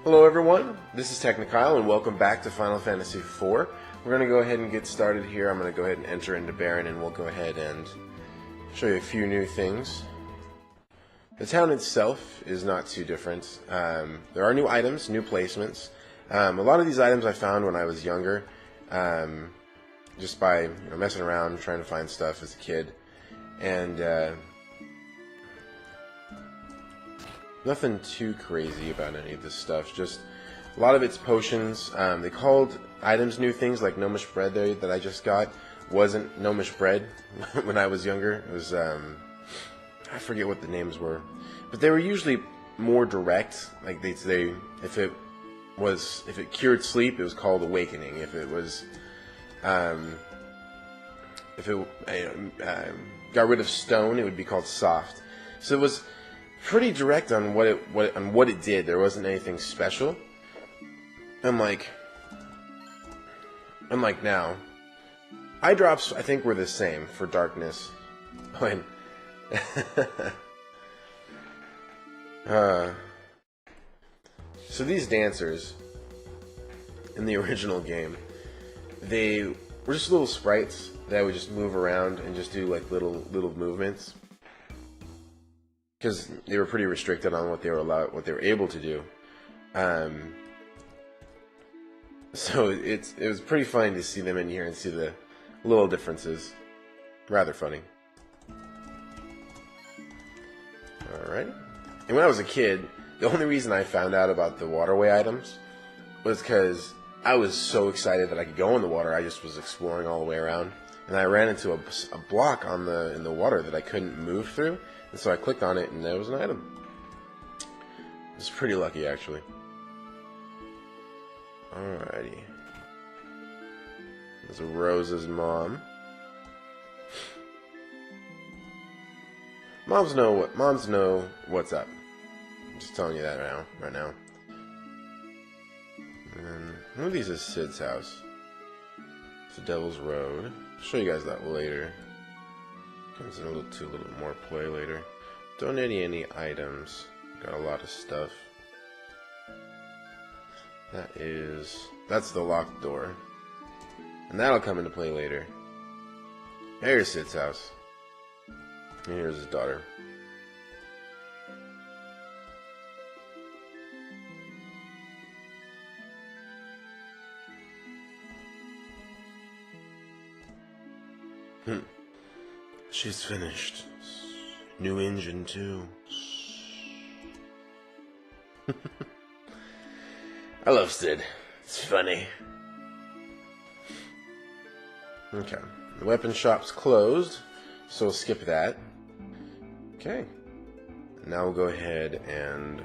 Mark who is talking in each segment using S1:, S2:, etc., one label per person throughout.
S1: Hello everyone, this is Technikyle and welcome back to Final Fantasy IV. We're going to go ahead and get started here. I'm going to go ahead and enter into Baron and we'll go ahead and show you a few new things. The town itself is not too different. There are new items, new placements. A lot of these items I found when I was younger, just by messing around, trying to find stuff as a kid. And nothing too crazy about any of this stuff, just a lot of it's potions. They called items new things, like gnomish bread there that I just got wasn't gnomish bread when I was younger. It was, I forget what the names were, but they were usually more direct. Like they'd say, if it cured sleep, it was called awakening. If it was, got rid of stone, it would be called soft. So it was pretty direct on what it did. There wasn't anything special. Unlike now, eye drops I think were the same for darkness. When so these dancers in the original game, they were just little sprites that would just move around and just do like little movements, because they were pretty restricted on what they were able to do. So it was pretty funny to see them in here and see the little differences. Rather funny. Alright. And when I was a kid, the only reason I found out about the waterway items was because I was so excited that I could go in the water. I just was exploring all the way around, and I ran into a block in the water that I couldn't move through, and so I clicked on it, and there was an item. It was pretty lucky, actually. Alrighty. There's Rose's mom. Moms know what's up. I'm just telling you that right now. And one of these is Cid's house. It's the Devil's Road. I'll show you guys that later. Comes in a little more play later. Don't need any items. Got a lot of stuff. That's the locked door. And that'll come into play later. Here's Cid's house. And here's his daughter. She's finished. New engine too. I love Cid. It's funny. Okay. The weapon shop's closed, so we'll skip that. Okay. Now we'll go ahead and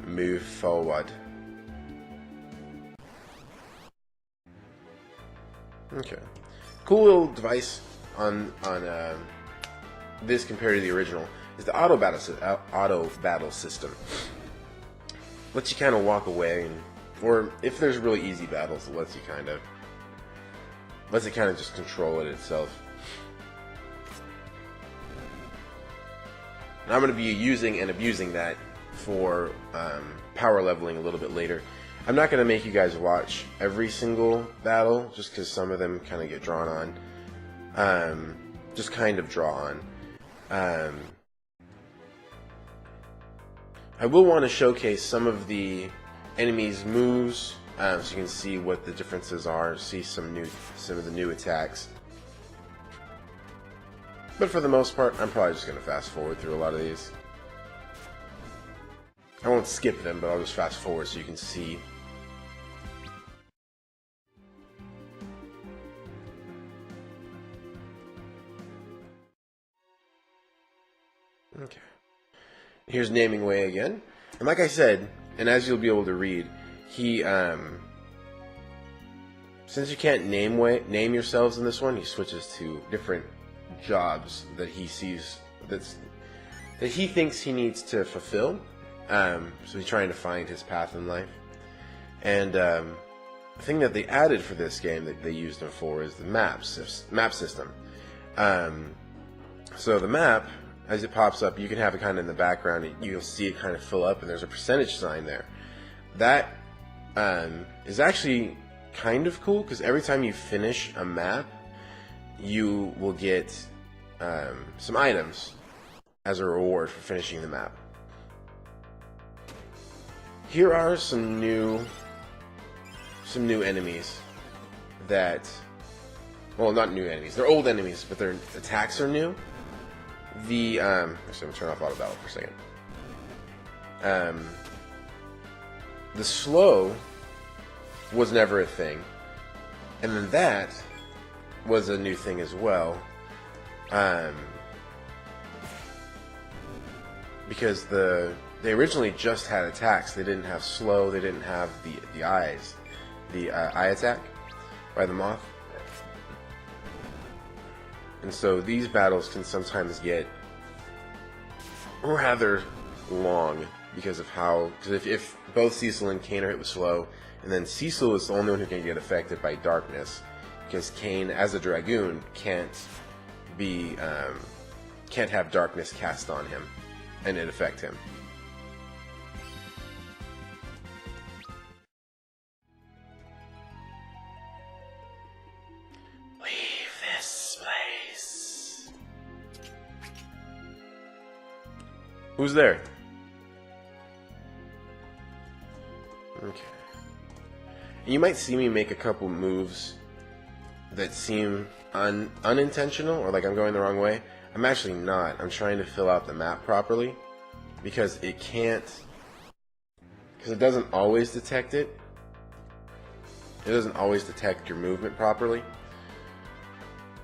S1: move forward. Okay. Cool little device on this compared to the original is the auto battle system. Lets you kind of walk away, or if there's really easy battles, it lets it kind of just control it itself. And I'm going to be using and abusing that for power leveling a little bit later. I'm not going to make you guys watch every single battle, just because some of them kind of get drawn on. Just kind of draw on. I will want to showcase some of the enemies' moves, so you can see what the differences are, see some of the new attacks. But for the most part, I'm probably just going to fast forward through a lot of these. I won't skip them, but I'll just fast forward so you can see. Okay. Here's Naming Way again. And like I said, and as you'll be able to read, he, since you can't name yourselves in this one, he switches to different jobs that he sees, that he thinks he needs to fulfill. So he's trying to find his path in life. And the thing that they added for this game that they used him for is the map system. So the map, as it pops up, you can have it kind of in the background, and you'll see it kind of fill up, and there's a percentage sign there. that is actually kind of cool, because every time you finish a map, you will get some items as a reward for finishing the map. Here are some new enemies that, well, not new enemies, they're old enemies, but their attacks are new. Actually, I'm gonna turn off auto battle for a second. The slow was never a thing, and then that was a new thing as well. Because they originally just had attacks. They didn't have slow. They didn't have the eyes, the eye attack by the moth. And so these battles can sometimes get rather long because of how. Because if both Cecil and Kane are hit with slow, and then Cecil is the only one who can get affected by darkness, because Kane, as a dragoon, can't have darkness cast on him and it affect him. Leave this place. Who's there? Okay. You might see me make a couple moves that seem unintentional, or like I'm going the wrong way. I'm actually not. I'm trying to fill out the map properly, because it doesn't always detect it. It doesn't always detect your movement properly.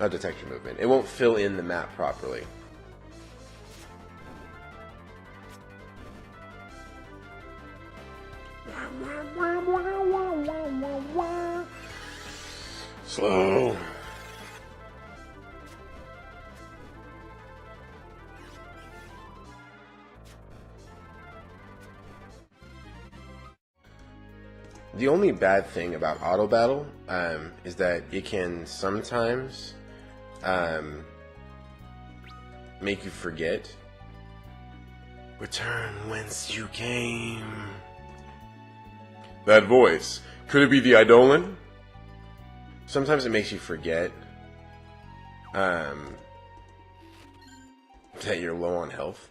S1: Not detect your movement. It won't fill in the map properly. Slow. The only bad thing about auto battle is that it can sometimes make you forget. Return whence you came. That voice, could it be the Eidolon? Sometimes it makes you forget that you're low on health.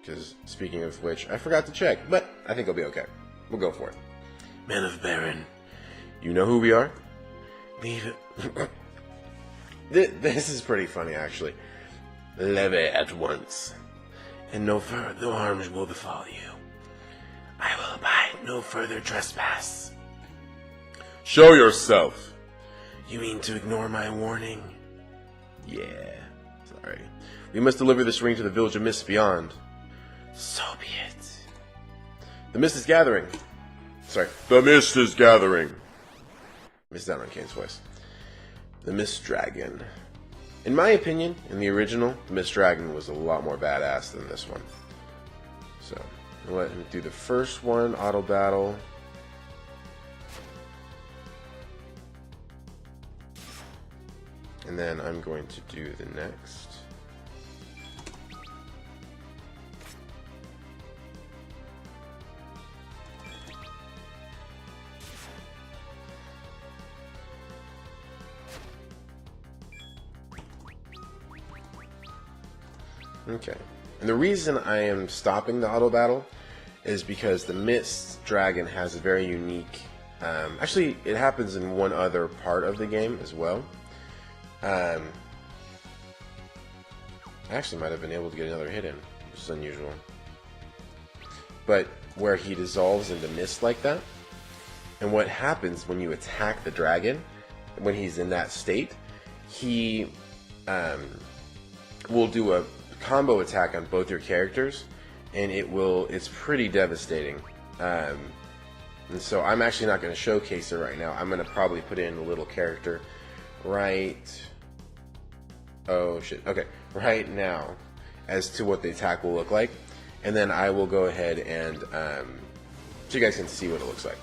S1: Because, speaking of which, I forgot to check, but I think I'll be okay. We'll go for it. Men of Baron, you know who we are? Leave it. This is pretty funny, actually. Leve at once, and no further harm will befall you. I will abide no further trespass. Show yourself. You mean to ignore my warning? Yeah, sorry. We must deliver this ring to the village of Mist beyond. So be it. The mist is gathering. Sorry. The mist is gathering. Missed out on Kane's voice. The Mist Dragon. In my opinion, in the original, the Mist Dragon was a lot more badass than this one. So, I'll let him do the first one, auto battle. And then I'm going to do the next. Okay, and the reason I am stopping the auto battle is because the Mist Dragon has a very unique, actually it happens in one other part of the game as well. I actually might have been able to get another hit in, which is unusual. But where he dissolves into mist like that, and what happens when you attack the dragon, when he's in that state, he will do a combo attack on both your characters, and it's pretty devastating. And so I'm actually not going to showcase it right now. I'm going to probably put in a little character right now as to what the attack will look like, and then I will go ahead and so you guys can see what it looks like.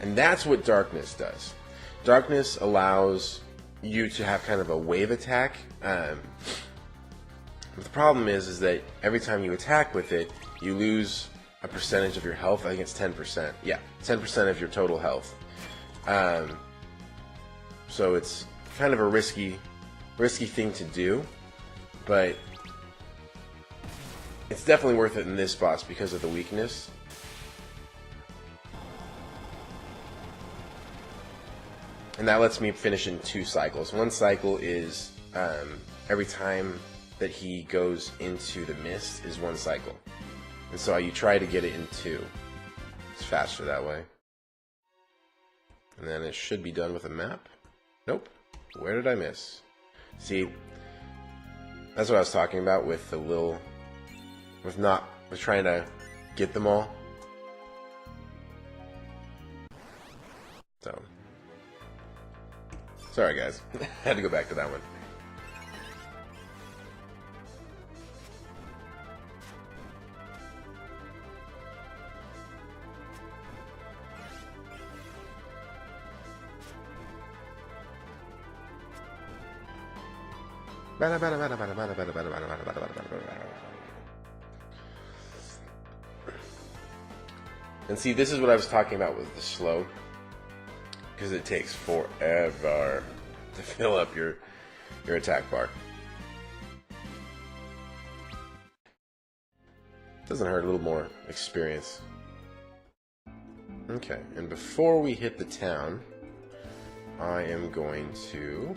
S1: And that's what darkness does. Darkness allows you to have kind of a wave attack. But the problem is that every time you attack with it, you lose a percentage of your health. I think it's 10%. Yeah, 10% of your total health. So it's kind of a risky thing to do, but it's definitely worth it in this boss because of the weakness. And that lets me finish in 2 cycles. One cycle is every time that he goes into the mist is 1 cycle. And so you try to get it in 2. It's faster that way. And then it should be done with a map. Nope. Where did I miss? See, that's what I was talking about with the little... with trying to get them all. So... sorry guys, had to go back to that one. And see, this is what I was talking about with the slow. Because it takes forever to fill up your attack bar. Doesn't hurt a little more experience. Okay, and before we hit the town, I am going to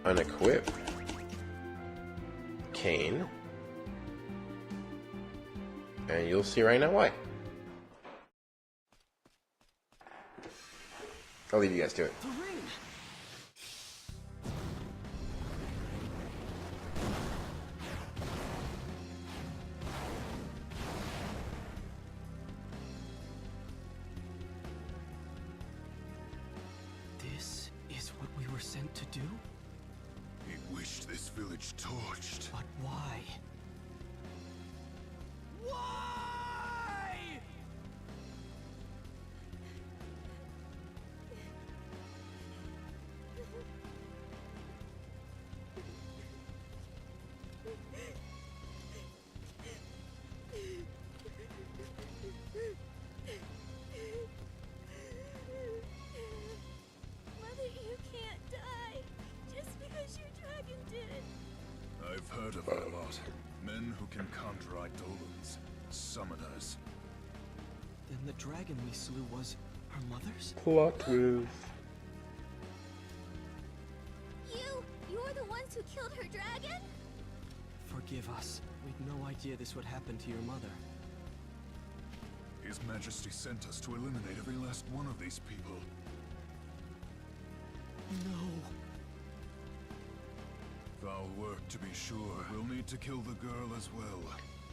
S1: unequip Kane, and you'll see right now why. I'll leave you guys to it.
S2: This is what we were sent to do?
S3: He wished this village torched.
S2: But why? Why?
S4: Mother, you can't die just because your dragon did.
S3: I've heard of it a lot. Men who can conjure eidolons, summoners.
S2: Then the dragon we slew was her mother's?
S1: Plot twist.
S4: You're the ones who killed her dragon?
S2: Forgive us. We'd no idea this would happen to your mother.
S3: His Majesty sent us to eliminate every last one of these people.
S2: No.
S3: Foul work, to be sure. We'll need to kill the girl as well.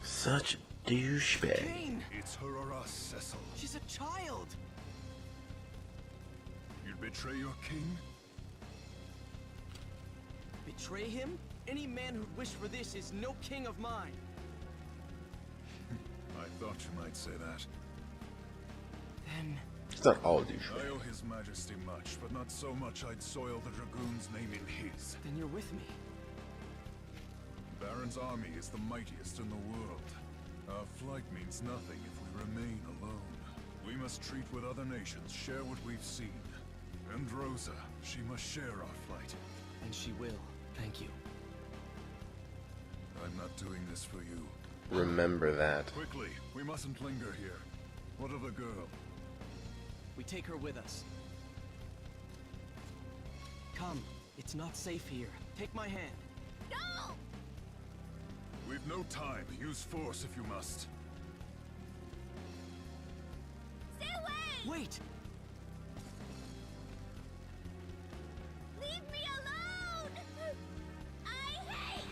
S1: Such a douchebag.
S2: Kane!
S3: It's her or us, Cecil.
S2: She's a child!
S3: You'd betray your king?
S2: Betray him? Any man who'd wish for this is no king of mine.
S3: I thought you might say that.
S2: Then...
S1: It's not all douchebag.
S3: I owe His Majesty much, but not so much I'd soil the Dragoon's name in his.
S2: then you're with me.
S3: Baron's army is the mightiest in the world. Our flight means nothing if we remain alone. We must treat with other nations, share what we've seen. And Rosa, she must share our flight.
S2: And she will. Thank you.
S3: I'm not doing this for you.
S1: Remember that.
S3: Quickly, we mustn't linger here. What of the girl?
S2: We take her with us. Come. It's not safe here. Take my hand.
S4: No!
S3: We've no time. Use force if you must.
S4: Stay away!
S2: Wait!
S4: Leave me alone! I hate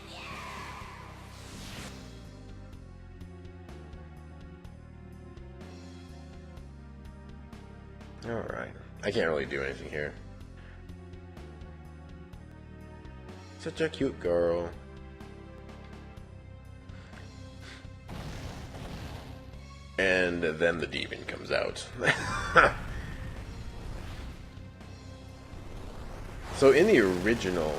S4: you!
S1: Alright. I can't really do anything here. Such a cute girl. And then the demon comes out. So in the original,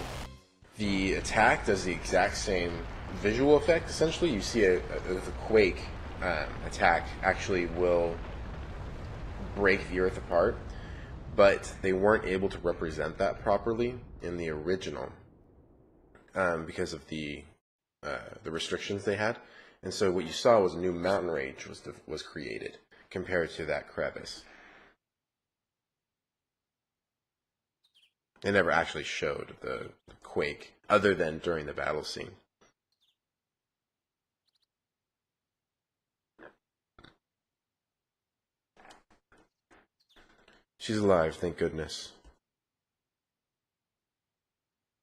S1: the attack does the exact same visual effect. Essentially, you see a quake attack actually will break the Earth apart, but they weren't able to represent that properly in the original because of the restrictions they had. And so what you saw was a new mountain range was created compared to that crevice. It never actually showed the quake other than during the battle scene. She's alive, thank goodness.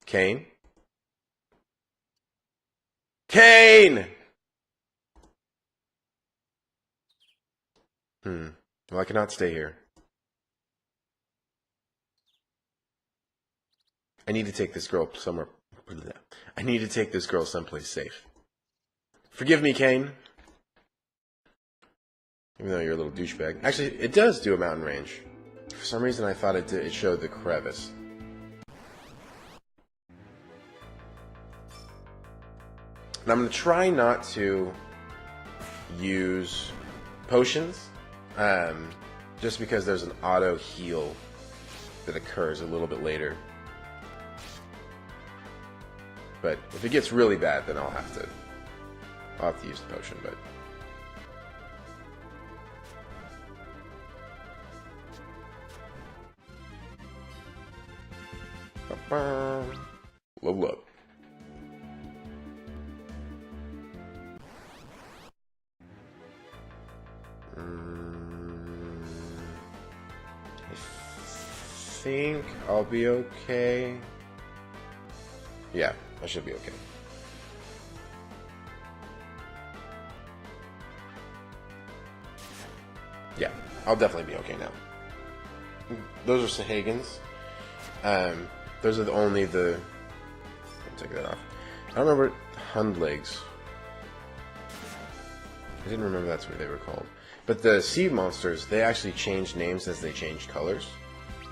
S1: Kane? Kane! Well, I cannot stay here. I need to take this girl somewhere. I need to take this girl someplace safe. Forgive me, Kane. Even though you're a little douchebag. Actually, it does do a mountain range. For some reason, I thought it showed the crevice. And I'm going to try not to use potions, just because there's an auto heal that occurs a little bit later. But if it gets really bad, then I'll have to use the potion. But level up. I think I'll be okay. Yeah, I should be okay. Yeah, I'll definitely be okay now. Those are Sahagins. Those are I'll take that off. I don't remember Hund legs. I didn't remember that's what they were called. But the sea monsters, they actually changed names as they changed colors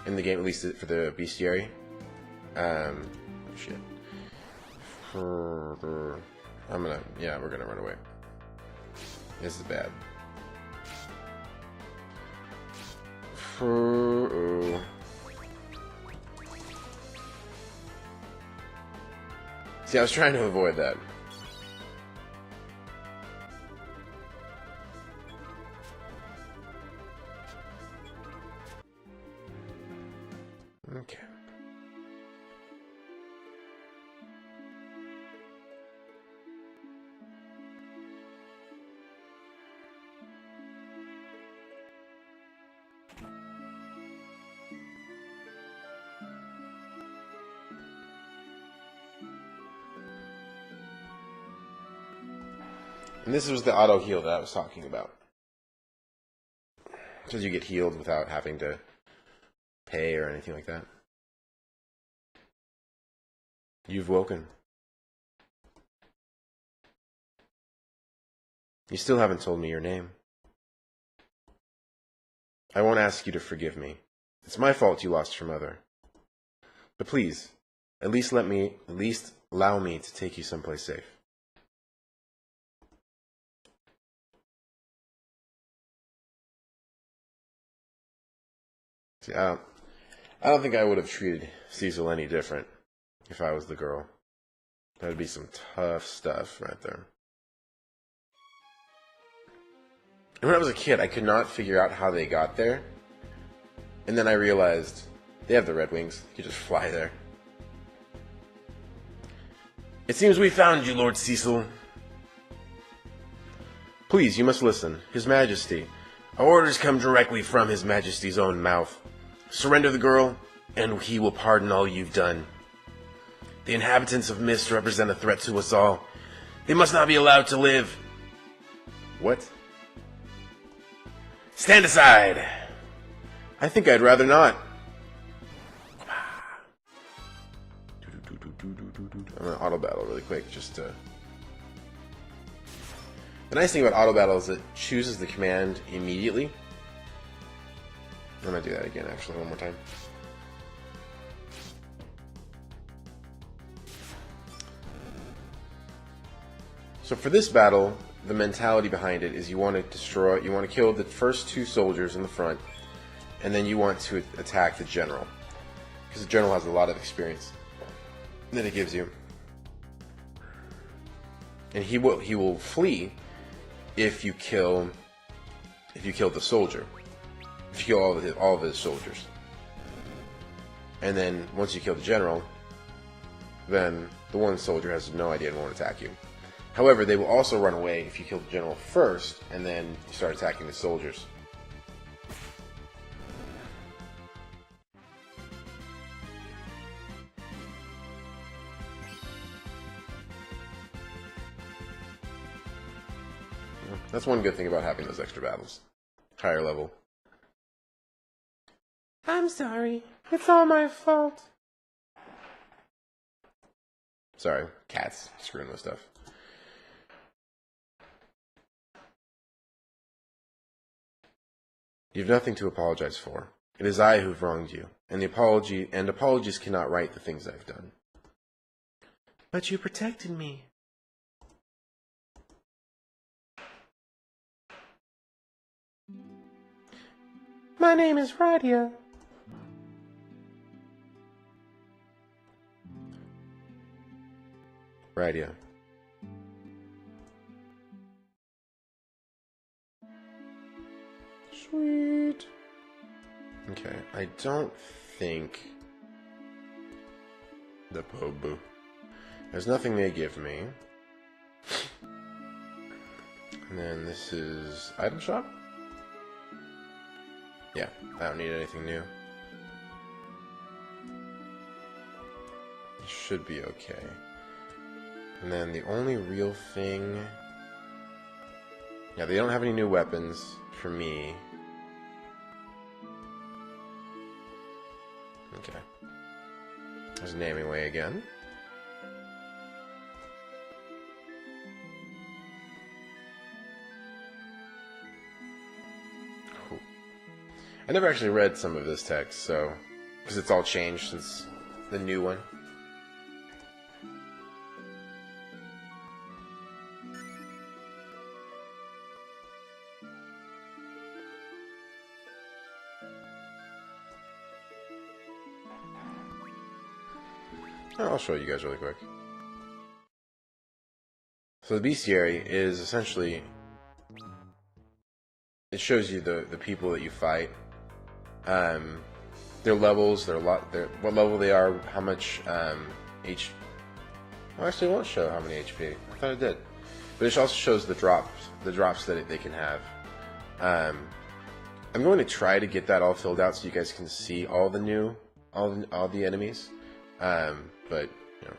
S1: in the game, at least for the bestiary. Shit. We're gonna run away. This is bad. See, I was trying to avoid that. Okay. And this was the auto heal that I was talking about. Because you get healed without having to pay or anything like that. You've woken. You still haven't told me your name. I won't ask you to forgive me. It's my fault you lost your mother. But please, at least allow me to take you someplace safe. See, I don't think I would have treated Cecil any different if I was the girl. That'd be some tough stuff right there. And when I was a kid, I could not figure out how they got there. And then I realized they have the Red Wings. You could just fly there. It seems we found you, Lord Cecil. Please, you must listen. His Majesty. Our orders come directly from His Majesty's own mouth. Surrender the girl, and he will pardon all you've done. The inhabitants of Mist represent a threat to us all. They must not be allowed to live. What? Stand aside! I think I'd rather not. I'm gonna auto battle really quick just to... The nice thing about auto battle is it chooses the command immediately. I'm gonna do that again, actually, one more time. So for this battle, the mentality behind it is you want to kill the first 2 soldiers in the front, and then you want to attack the general, because the general has a lot of experience that it gives you, and he will flee if you kill the soldier, if you kill all of his soldiers, and then once you kill the general, then the one soldier has no idea and won't attack you. However, they will also run away if you kill the general first, and then you start attacking the soldiers. That's one good thing about having those extra battles. Higher level. I'm sorry. It's all my fault. Sorry, cats screwing with stuff. You have nothing to apologize for. It is I who've wronged you, and apologies cannot right the things I've done. But you protected me. My name is Radia. Radia. Sweet. Okay, I don't think the Pobu. There's nothing they give me. And then this is item shop? Yeah, I don't need anything new. It should be okay. And then the only real thing... Yeah, they don't have any new weapons for me. Okay. There's naming way again. Cool. I never actually read some of this text, so... because it's all changed since the new one. I'll show you guys really quick. So the bestiary is essentially, it shows you the people that you fight, their levels, what level they are, how much well, actually it won't show how many HP. I thought it did, but it also shows the drops that they can have. I'm going to try to get that all filled out so you guys can see all the enemies. But you know,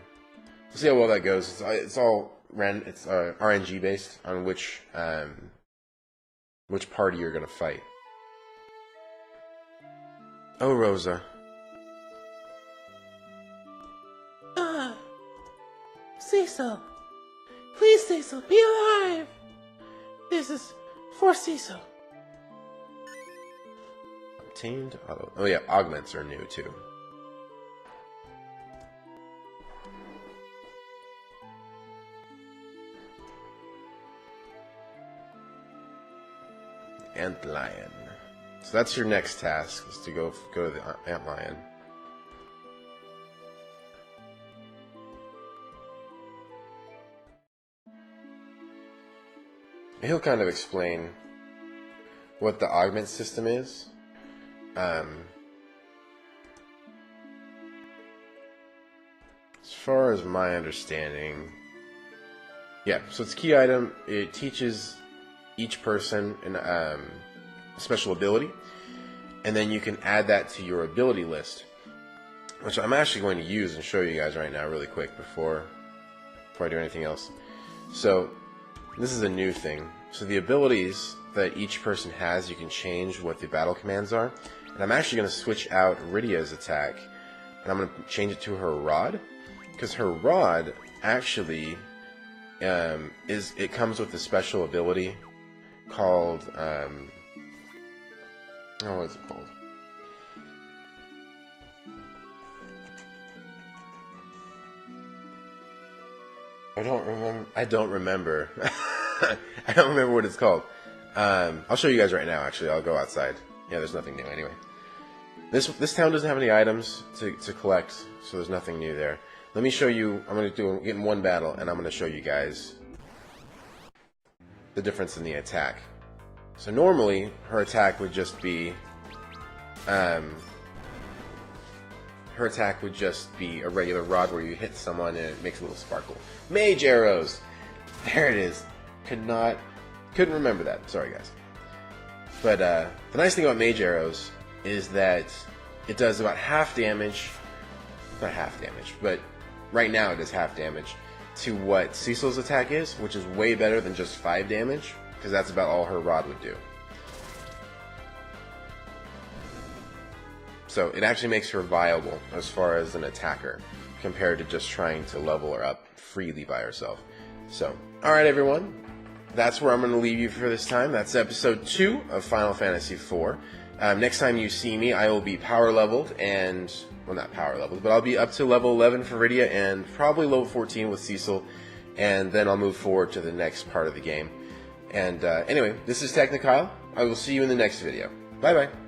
S1: we'll see how well that goes. It's all RNG based on which party you're gonna fight. Oh, Rosa. Cecil. Please, Cecil, be alive. This is for Cecil. Obtained auto. Oh yeah, augments are new too. Antlion. So that's your next task, is to go to the Antlion. He'll kind of explain what the augment system is. As far as my understanding, yeah, so it's a key item. It teaches each person a special ability, and then you can add that to your ability list, which I'm actually going to use and show you guys right now really quick before I do anything else. So this is a new thing. So the abilities that each person has, you can change what the battle commands are, and I'm actually going to switch out Rydia's attack, and I'm going to change it to her rod, because her rod actually it comes with a special ability called, what is it called? I don't remember. I don't remember what it's called. I'll show you guys right now, actually. I'll go outside. Yeah, there's nothing new anyway. This town doesn't have any items to collect, so there's nothing new there. Let me show you. I'm going to get in one battle, and I'm going to show you guys the difference in the attack. So normally, her attack would just be... her attack would just be a regular rod where you hit someone and it makes a little sparkle. Mage arrows! There it is. Couldn't remember that. Sorry, guys. But the nice thing about mage arrows is that it does about half damage. Not half damage, but right now it does half damage to what Cecil's attack is, which is way better than just 5 damage, because that's about all her rod would do. So it actually makes her viable as far as an attacker, compared to just trying to level her up freely by herself. So, alright everyone, that's where I'm going to leave you for this time. That's episode 2 of Final Fantasy IV. Next time you see me, I will be power leveled and... well, not power leveled, but I'll be up to level 11 for Rydia and probably level 14 with Cecil, and then I'll move forward to the next part of the game. And anyway, this is Technikyle. I will see you in the next video. Bye-bye.